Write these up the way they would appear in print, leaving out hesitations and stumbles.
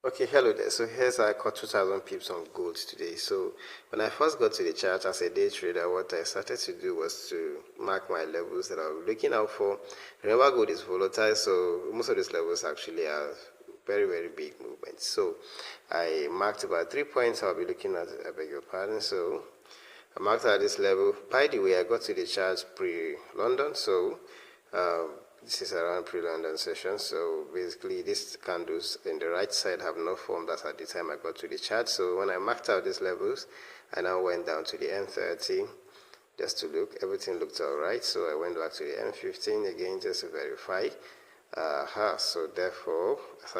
Okay, hello there. So here's I caught 2000 pips on gold today. So when I first got to the chart as a day trader, what I started to do was to mark my levels that I was looking out for. Remember, gold is volatile, so most of these levels actually are very big movements. So I marked about 3 points I'll be looking at. I beg your pardon. So I marked at this level. By the way, I got to the chart pre-London, so this is around pre-London session. So basically, these candles in the right side have not formed as at the time I got to the chart. So when I marked out these levels, I now went down to the M30 just to look. Everything looked all right. So I went back to the M15 again just to verify. So therefore,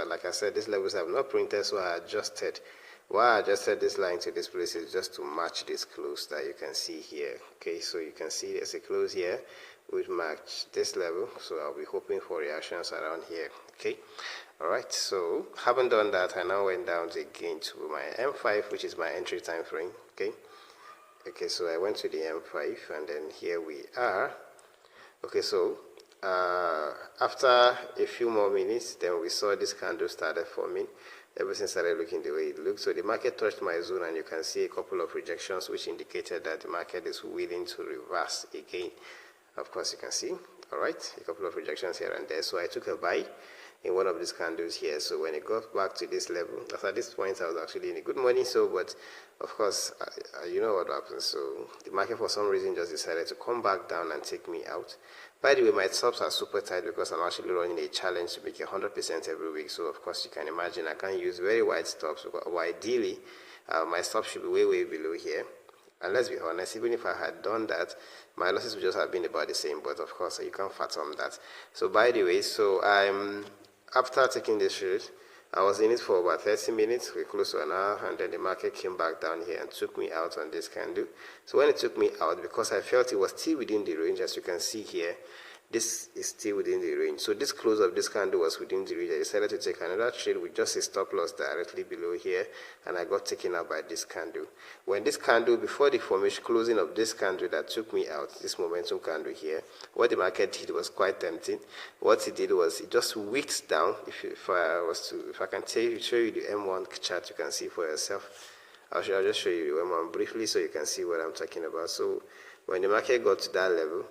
like I said, these levels have not printed, so I adjusted. Why I adjusted this line to this place is just to match this close that you can see here. Okay, so you can see there's a close here which match this level, so I'll be hoping for reactions around here. Okay, all right, so having done that, I now went down again to my M5, which is my entry time frame. Okay, so I went to the M5 and then here we are. Okay, so after a few more minutes, then we saw this candle started forming. Everything started looking the way it looked. So the market touched my zone, and you can see a couple of rejections, which indicated that the market is willing to reverse again. Of course, you can see, all right, a couple of rejections here and there. So I took a buy in one of these candles here. So when it got back to this level, at this point, I was actually in a good money. So, but of course, you know what happens. So the market, for some reason, just decided to come back down and take me out. By the way, my stops are super tight because I'm actually running a challenge to make 100% every week. So of course, you can imagine I can't use very wide stops. But ideally, my stop should be way below here. And let's be honest, even if I had done that, my losses would just have been about the same. But of course, you can't fathom that. So by the way, so after taking this trade, I was in it for about 30 minutes, we're close to an hour, and then the market came back down here and took me out on this candle. So when it took me out, because I felt it was still within the range, as you can see here, this is still within the range. So this close of this candle was within the range. I decided to take another trade with just a stop loss directly below here, and I got taken out by this candle. When this candle, before the formation closing of this candle that took me out, this momentum candle here, what the market did was quite tempting. What it did was it just wicked down. If I can show you the M1 chart, you can see for yourself. I'll just show you the M1 briefly so you can see what I'm talking about. So when the market got to that level,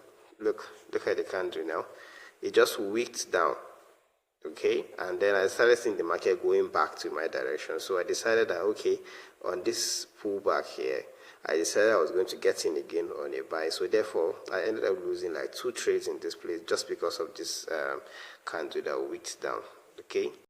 look at the candle now. It just wicked down. Okay, and then I started seeing the market going back to my direction. So I decided that, okay, on this pullback here, I decided I was going to get in again on a buy. So therefore, I ended up losing like 2 trades in this place just because of this candle that wicked down. Okay.